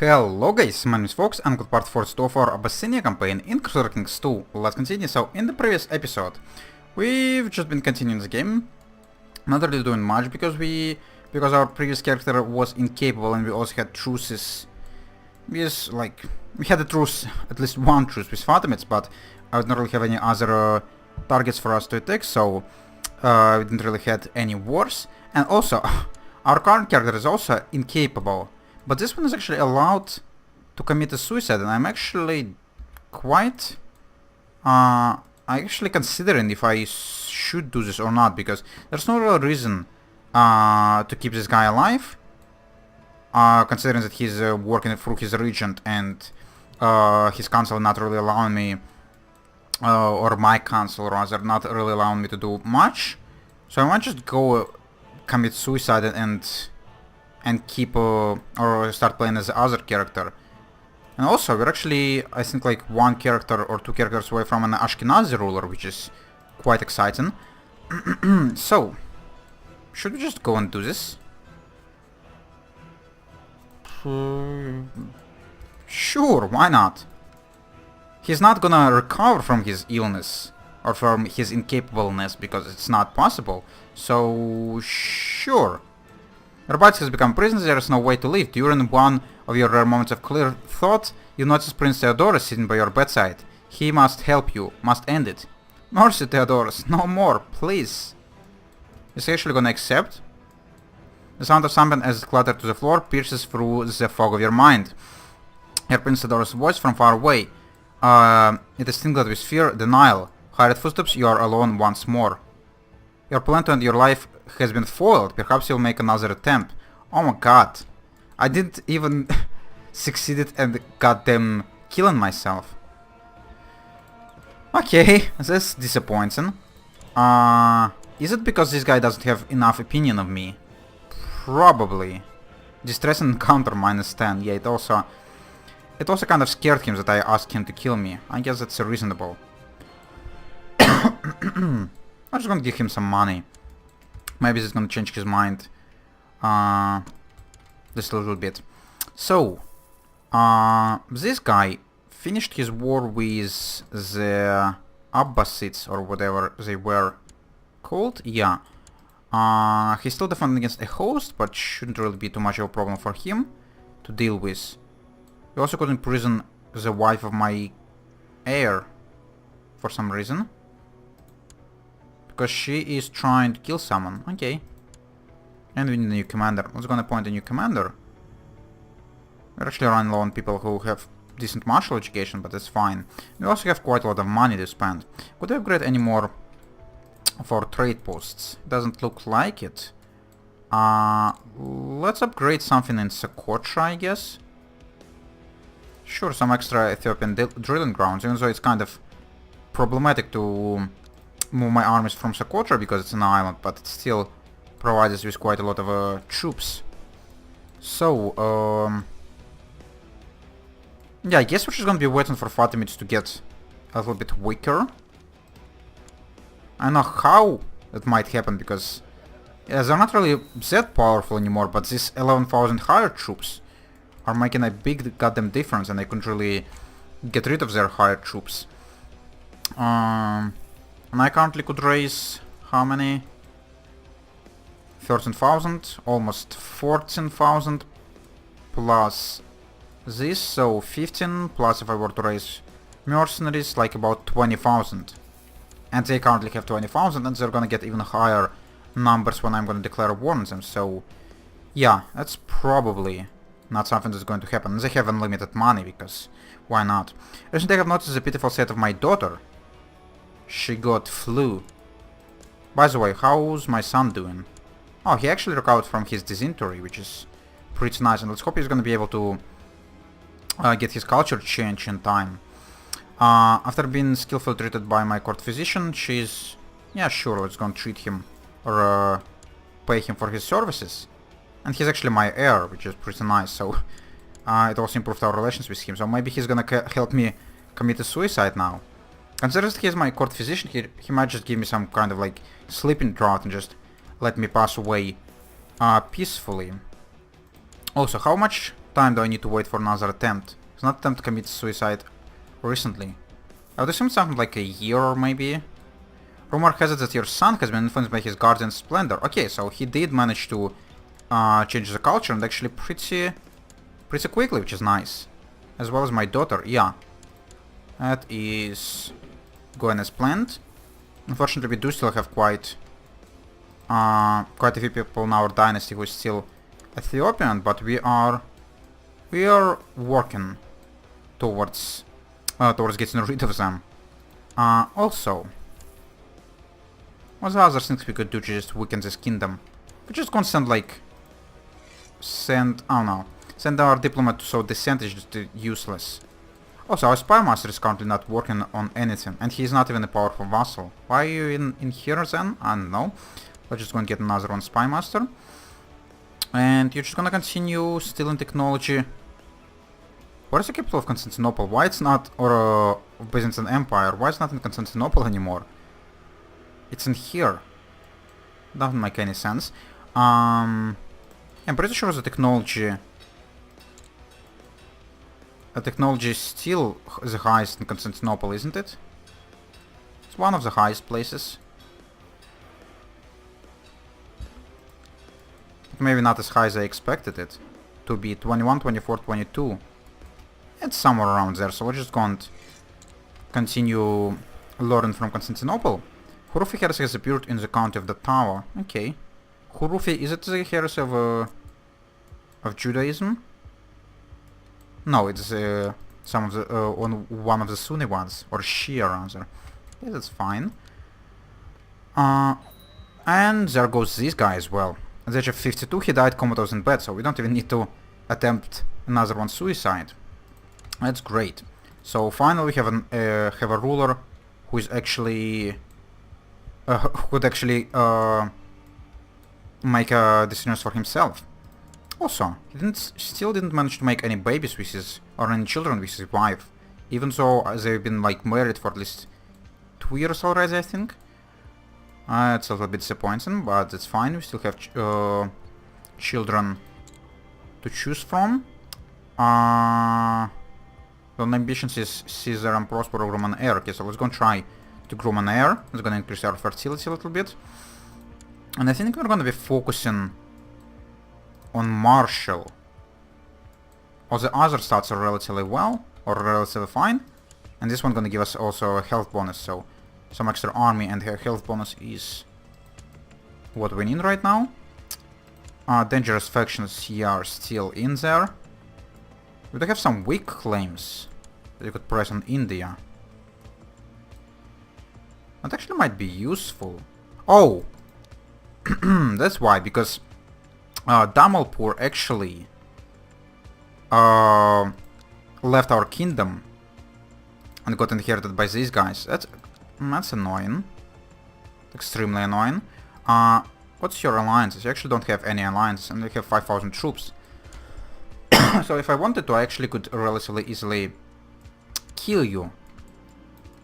Hello guys, my name is Fox and got part 42 of our Abyssinia campaign in Crusader Kings 2. Let's continue. So, in the previous episode, we've just been continuing the game, not really doing much because our previous character was incapable and we also had truces. We had a truce, at least one truce with Fatimids, but I didn't really have any other targets for us to attack, so we didn't really had any wars. And also, our current character is also incapable. But this one is actually allowed to commit a suicide, and I'm actually quite... I actually considering if I should do this or not, because there's no real reason to keep this guy alive, considering that he's working through his regent and his council not really allowing me, or my council rather, not really allowing me to do much. So I might just go commit suicide and keep or start playing as the other character. And also we're actually, I think, like one character or two characters away from an Ashkenazi ruler, which is quite exciting. So should we just go and do this? Sure, why not? He's not gonna recover from his illness or from his incapableness because it's not possible. So sure. Your body has become prisoners, there is no way to live. During one of your rare moments of clear thought, you notice Prince Theodorus sitting by your bedside. He must help you, must end it. Mercy, Theodorus, no more, please. Is he actually gonna accept? The sound of something as it clattered to the floor pierces through the fog of your mind. Hear Prince Theodorus' voice from far away. It is tingled with fear, denial. Hurried footsteps, you are alone once more. Your plan to end your life has been foiled. Perhaps you'll make another attempt. Oh my god. I didn't even succeeded and goddamn killing myself. Okay, that's disappointing. Is it because this guy doesn't have enough opinion of me? Probably. Distress encounter -10. Yeah, it also kind of scared him that I asked him to kill me. I guess that's reasonable. I'm just gonna give him some money. Maybe this is gonna change his mind just a little bit. So, this guy finished his war with the Abbasids or whatever they were called. Yeah. He's still defending against a host, but shouldn't really be too much of a problem for him to deal with. He also could imprison the wife of my heir for some reason. Because she is trying to kill someone. Okay. And we need a new commander. Let's go and appoint a new commander. We're actually running low on people who have decent martial education, but that's fine. We also have quite a lot of money to spend. Could we upgrade any more for trade posts? Doesn't look like it. Let's upgrade something in Socotra, I guess. Sure, some extra Ethiopian drilling grounds, even though it's kind of problematic to move my armies from Socotra because it's an island, but it still provides us with quite a lot of troops. So, yeah, I guess we're just gonna be waiting for Fatimids to get a little bit weaker. I don't know how that might happen because yeah, they're not really that powerful anymore, but these 11,000 higher troops are making a big goddamn difference and I couldn't really get rid of their higher troops. And I currently could raise how many? 13,000, almost 14,000 plus this, so 15 plus if I were to raise mercenaries, like about 20,000. And they currently have 20,000 and they're gonna get even higher numbers when I'm gonna declare war on them, so yeah, that's probably not something that's going to happen. They have unlimited money because why not? Recently I have noticed the pitiful state of my daughter. She got flu. By the way, how's my son doing? Oh, he actually recovered from his dysentery, which is pretty nice. And let's hope he's gonna be able to get his culture changed in time. After being skillfully treated by my court physician, she's... yeah, sure, let's gonna treat him or pay him for his services. And he's actually my heir, which is pretty nice. So it also improved our relations with him. So maybe he's gonna help me commit a suicide now. Considering he's my court physician, he might just give me some kind of like sleeping draught and just let me pass away peacefully. Also, how much time do I need to wait for another attempt? He's not attempt to commit suicide recently. I would assume something like a year or maybe. Rumor has it that your son has been influenced by his guardian's splendor. Okay, so he did manage to change the culture, and actually pretty quickly, which is nice. As well as my daughter, yeah. That is going as planned. Unfortunately, we do still have quite a few people in our dynasty who is still Ethiopian, but we are working towards getting rid of them. Also, what's the other things we could do to just weaken this kingdom? We just gonna send like send our diplomat to sow dissent is just useless. Also, our spy master is currently not working on anything, and he is not even a powerful vassal. Why are you in here then? I don't know. We're just gonna get another one spy master. And you're just gonna continue still in technology. Where is the capital of Constantinople? Why it's not, or Byzantine Empire? Why it's not in Constantinople anymore? It's in here. Doesn't make any sense. I'm pretty sure the technology is still the highest in Constantinople, isn't it? It's one of the highest places. Maybe not as high as I expected it to be. 21, 24, 22. It's somewhere around there, so we're just going to continue learning from Constantinople. Hurufi heresy has appeared in the county of the Tower. Okay. Hurufi, is it the heresy of Judaism? No, it's some of the one of the Sunni ones, or Shia rather. Yeah, that's fine. And there goes this guy as well. At the age of 52, he died comatose in bed, so we don't even need to attempt another one suicide. That's great. So finally, we have a ruler who is actually who could actually make decisions for himself. Also, he still didn't manage to make any babies with his, or any children with his wife, even though they've been like married for at least 2 years already, I think. It's a little bit disappointing, but that's fine. We still have children to choose from. The ambitions is Caesar and Prospero groom an heir. Okay, so let's go and try to groom an heir. It's gonna increase our fertility a little bit. And I think we're gonna be focusing on martial. All the other stats are relatively well, or relatively fine. And this one gonna give us also a health bonus, so some extra army and her health bonus is what we need right now. Dangerous factions here are still in there. We do have some weak claims that you could press on India. That actually might be useful. Oh! That's why, because Damalpur actually left our kingdom and got inherited by these guys. That's annoying. Extremely annoying. What's your alliances? You actually don't have any alliances, and we have 5,000 troops. So if I wanted to, I actually could relatively easily kill you.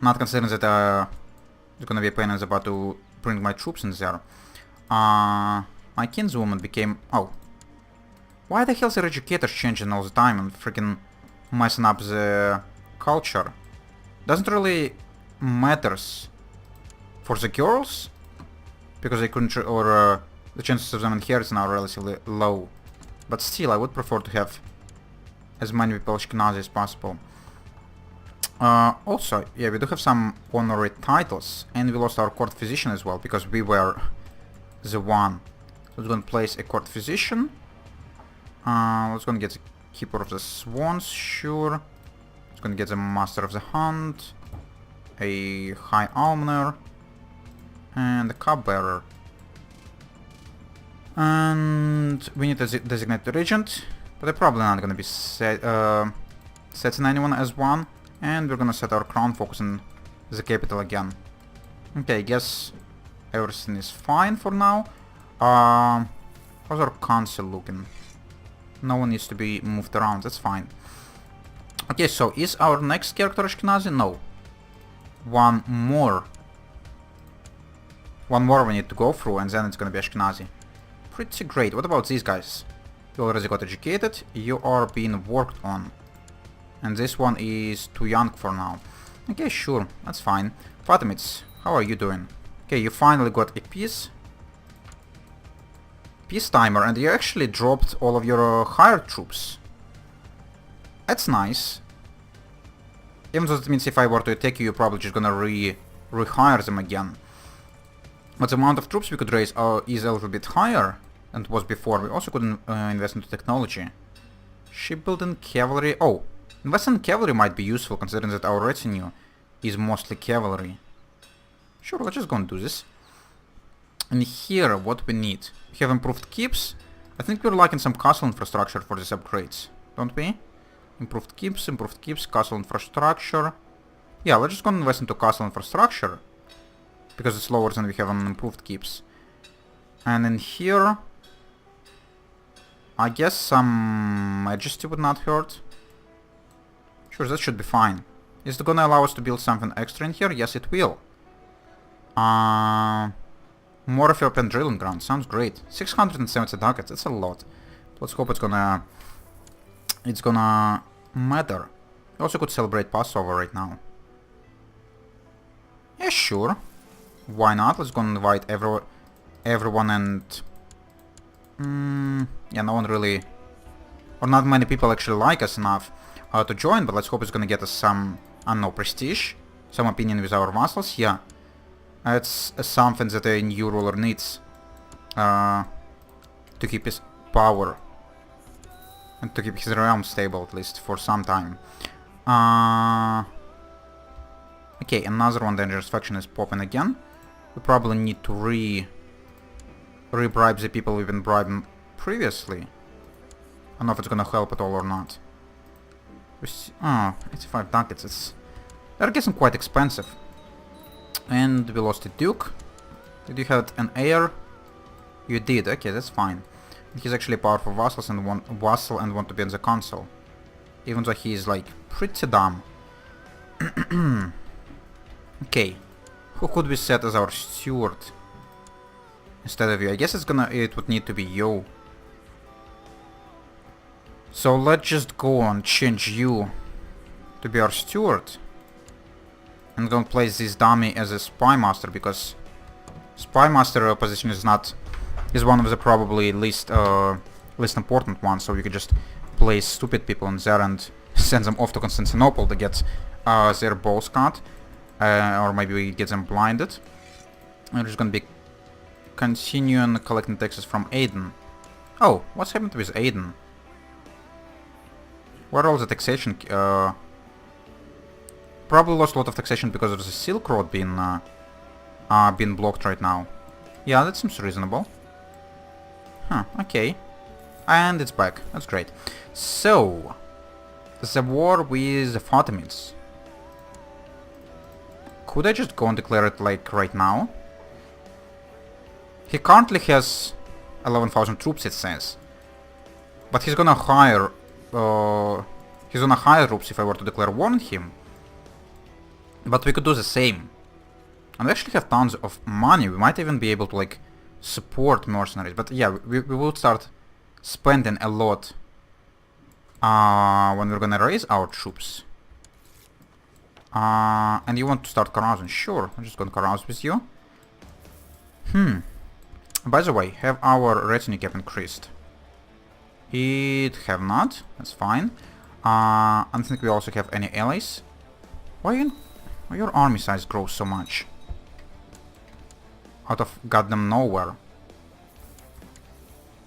Not considering that it's gonna be a pain in the butt to bring my troops in there. My kinswoman became... Oh. Why the hell is the educators changing all the time and freaking messing up the culture? Doesn't really matters for the girls, because they couldn't, or the chances of them inheriting are relatively low. But still, I would prefer to have as many people Ashkenazi as possible. Also, yeah, we do have some honorary titles, and we lost our court physician as well, because we were the one. So we're gonna place a court physician. Let's gonna get the keeper of the swans, sure. Let's gonna get the master of the hunt, a high almoner, and a cupbearer. And we need to designate the regent, but they're probably not gonna be setting anyone as one. And we're gonna set our crown focus on the capital again. Okay, I guess everything is fine for now. How's our council looking? No one needs to be moved around, that's fine. Okay, so is our next character Ashkenazi? No. One more we need to go through, and then it's gonna be Ashkenazi. Pretty great. What about these guys? You already got educated. You are being worked on. And this one is too young for now. Okay, sure, that's fine. Fatimids, how are you doing? Okay, you finally got a peace timer, and you actually dropped all of your hired troops. That's nice. Even though that means if I were to attack you, you're probably just gonna rehire them again. But the amount of troops we could raise is a little bit higher than it was before. We also could invest into technology. Shipbuilding, cavalry. Oh, investing in cavalry might be useful considering that our retinue is mostly cavalry. Sure, let's just go and do this. And here, what we need? We have improved keeps. I think we're lacking some castle infrastructure for these upgrades, don't we? Improved keeps, castle infrastructure. Yeah, let's just go and invest into castle infrastructure. Because it's lower than we have on improved keeps. And in here, I guess some majesty would not hurt. Sure, that should be fine. Is it gonna allow us to build something extra in here? Yes, it will. More of European drilling ground. Sounds great. 670 ducats. That's a lot. Let's hope it's gonna matter. We also could celebrate Passover right now. Yeah, sure. Why not? Let's go and invite everyone and... yeah, no one really... Or not many people actually like us enough to join, but let's hope it's gonna get us some, I don't know, prestige. Some opinion with our vassals. Yeah. It's something that a new ruler needs to keep his power and to keep his realm stable, at least for some time. Okay, another one dangerous faction is popping again. We probably need to re-bribe the people we've been bribing previously. I don't know if it's gonna help at all or not. 85 ducats. They're getting quite expensive. And we lost a duke. Did you have an heir? You did. Okay, that's fine. He's actually a powerful vassal and want to be in the council, even though he is like pretty dumb. Okay, who could we set as our steward instead of you? I guess it would need to be you. So let's just go and change you to be our steward. I'm gonna place this dummy as a spy master, because spy master position is one of the probably least important ones. So we could just place stupid people in there and send them off to Constantinople to get their balls cut, or maybe we get them blinded. We're just gonna be continuing collecting taxes from Aden. Oh, what's happened with Aden? Where all the taxation? Probably lost a lot of taxation because of the Silk Road being blocked right now. Yeah, that seems reasonable. Huh, okay. And it's back. That's great. So, the war with the Fatimids. Could I just go and declare it like right now? He currently has 11,000 troops, it says. But he's gonna hire troops if I were to declare war on him. But we could do the same. And we actually have tons of money. We might even be able to like support mercenaries. But yeah, we will start spending a lot when we're gonna raise our troops. And you want to start carousing? Sure, I'm just gonna carouse with you. By the way, have our retinue cap increased? It have not. That's fine. I don't think we also have any allies. Why your army size grows so much? Out of goddamn nowhere.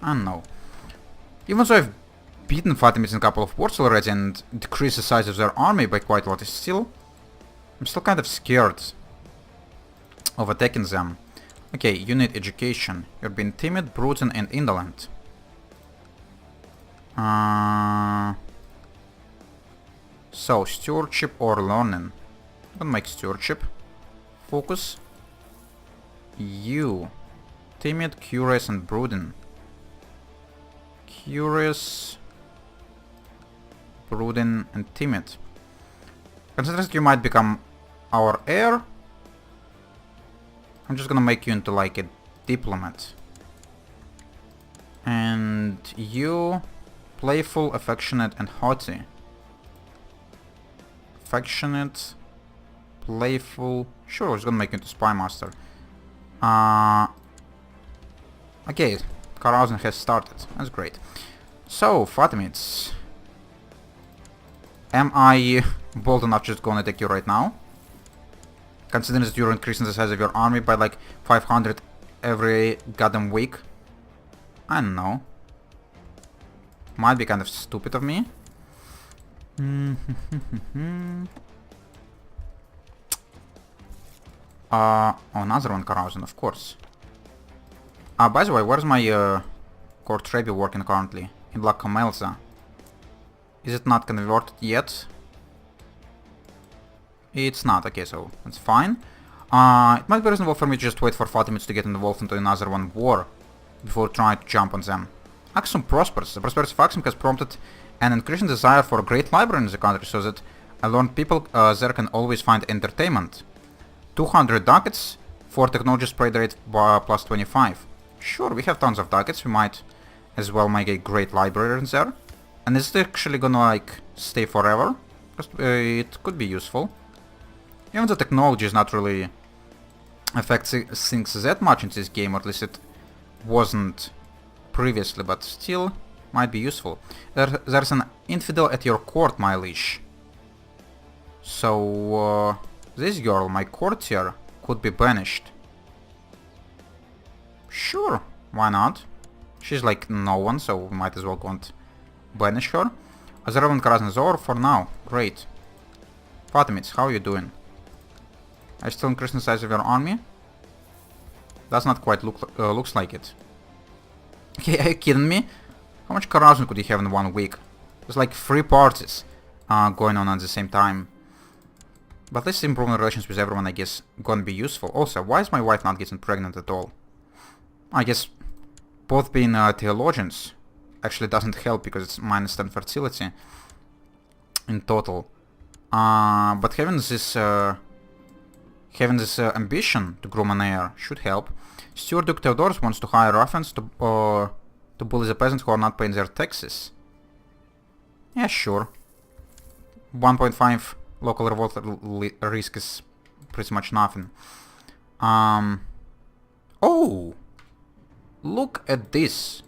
I don't know. Even though I've beaten Fatimids in a couple of wars already and decreased the size of their army by quite a lot, I'm still kind of scared of attacking them. Okay, you need education. You're being timid, brooding, and indolent. So, stewardship or learning? I'm gonna make stewardship. Focus. You. Timid, curious, and brooding. Curious, brooding, and timid. Considering that you might become our heir, I'm just gonna make you into like a diplomat. And you... playful, affectionate, and haughty. Affectionate, playful... Sure, I was gonna make you into Spy Master. Okay, carousing has started. That's great. So, Fatimids. Am I bold enough just gonna attack you right now? Considering that you're increasing the size of your army by like 500 every goddamn week? I don't know. Might be kind of stupid of me. Oh, another one carousing, of course. By the way, where's my Court Trebi working currently? In La Camelza. Is it not converted yet? It's not, okay, so it's fine. It might be reasonable for me to just wait for Fatimids to get involved into another one war before trying to jump on them. Axum prospers. The prosperity of Axum has prompted an increasing desire for a great library in the country so that learned people there can always find entertainment. 200 ducats for technology spread rate plus 25. Sure, we have tons of ducats, we might as well make a great library in there. And is it actually gonna like stay forever? Because it could be useful. Even though technology is not really affecting things that much in this game, or at least it wasn't previously, but still might be useful. There's an infidel at your court, my liege. So this girl, my courtier, could be banished. Sure, why not? She's like no one, so we might as well go and banish her. Azervan Karazan is over for now. Great. Fatimids, how are you doing? Are you still increasing the size of your army? Does not quite looks like it. Okay, are you kidding me? How much carousing could you have in 1 week? There's like 3 parties going on at the same time. But this improving relations with everyone, I guess, gonna be useful. Also, why is my wife not getting pregnant at all? I guess both being theologians actually doesn't help because it's -10 fertility in total. But having this ambition to groom an heir should help. Steward Duke Theodorus wants to hire ruffians to bully the peasants who are not paying their taxes. Yeah, sure. 1.5 local revolt risk is pretty much nothing. Oh! Look at this.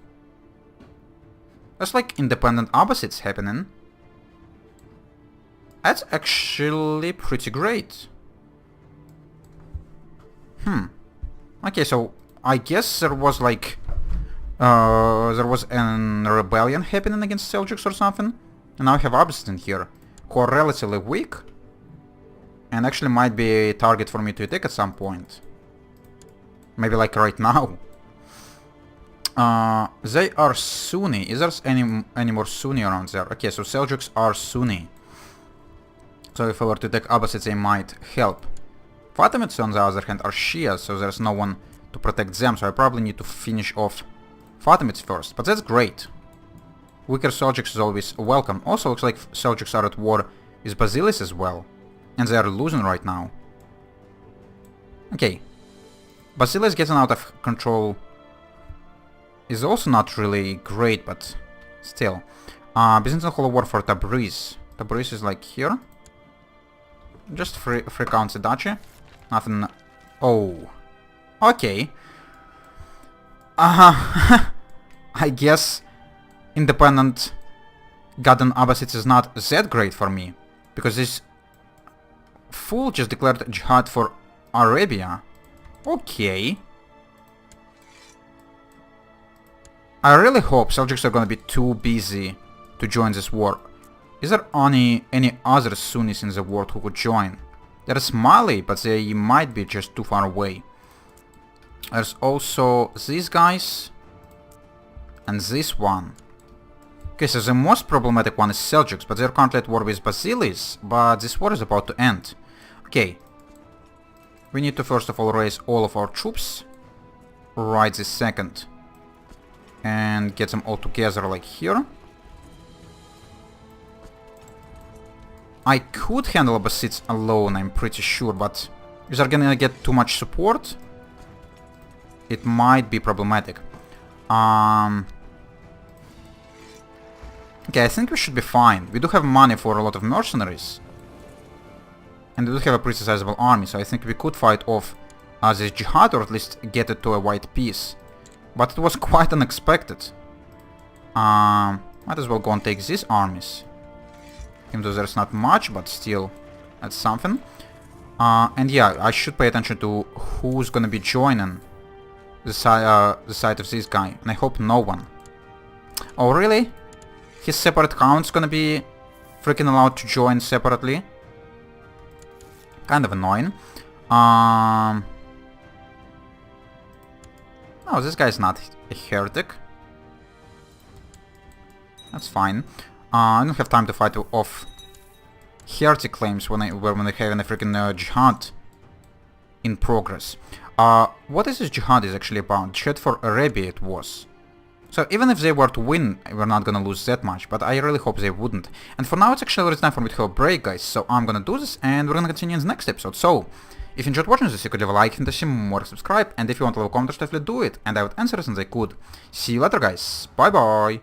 There's like independent Abbasids happening. That's actually pretty great. Okay, so I guess there was like there was a rebellion happening against Seljuks or something, and now we have Abbasids in here who are relatively weak and actually might be a target for me to attack at some point. Maybe like right now. They are Sunni. Is there any more Sunni around there? Okay, so Seljuks are Sunni. So if I were to attack Abbasids, they might help. Fatimids, on the other hand, are Shia, so there's no one to protect them, so I probably need to finish off Fatimids first. But that's great. Weaker Seljuks is always welcome. Also looks like Seljuks are at war with Basilis as well. And they are losing right now. Okay. Basilis getting out of control is also not really great, but still. Byzantine Holy War for Tabriz. Tabriz is like here. Just free counts the duchy. Nothing. Oh. Okay. I guess independent Gaddan Abbasids is not that great for me. Because this fool just declared jihad for Arabia. Okay. I really hope Seljuks are gonna be too busy to join this war. Is there any other Sunnis in the world who could join? There's Mali, but they might be just too far away. There's also these guys. And this one. Okay, so the most problematic one is Seljuks, but they're currently at war with Basilis. But this war is about to end. Okay. We need to first of all raise all of our troops. Right this second. And get them all together like here. I could handle Abbasids alone, I'm pretty sure, but if they're gonna get too much support, it might be problematic. Okay, I think we should be fine. We do have money for a lot of mercenaries. And we do have a pretty sizable army, so I think we could fight off this jihad, or at least get it to a white peace. But it was quite unexpected. Might as well go and take these armies. Even though there's not much, but still, that's something. And yeah, I should pay attention to who's gonna be joining the side of this guy. And I hope no one. Oh, really? His separate count's gonna be freaking allowed to join separately? Kind of annoying. Oh, this guy's not a heretic. That's fine. I don't have time to fight off heretic claims when they're having a freaking jihad in progress. What is this jihad is actually about? Jihad for Arabia it was. So even if they were to win, we're not gonna lose that much, but I really hope they wouldn't. And for now, it's actually already time for me to have a break, guys, so I'm gonna do this, and we're gonna continue in the next episode. So, if you enjoyed watching this, you could leave a like, hit the more, subscribe, and if you want to leave a comment, definitely do it, and I would answer as soon as I could. See you later, guys. Bye-bye.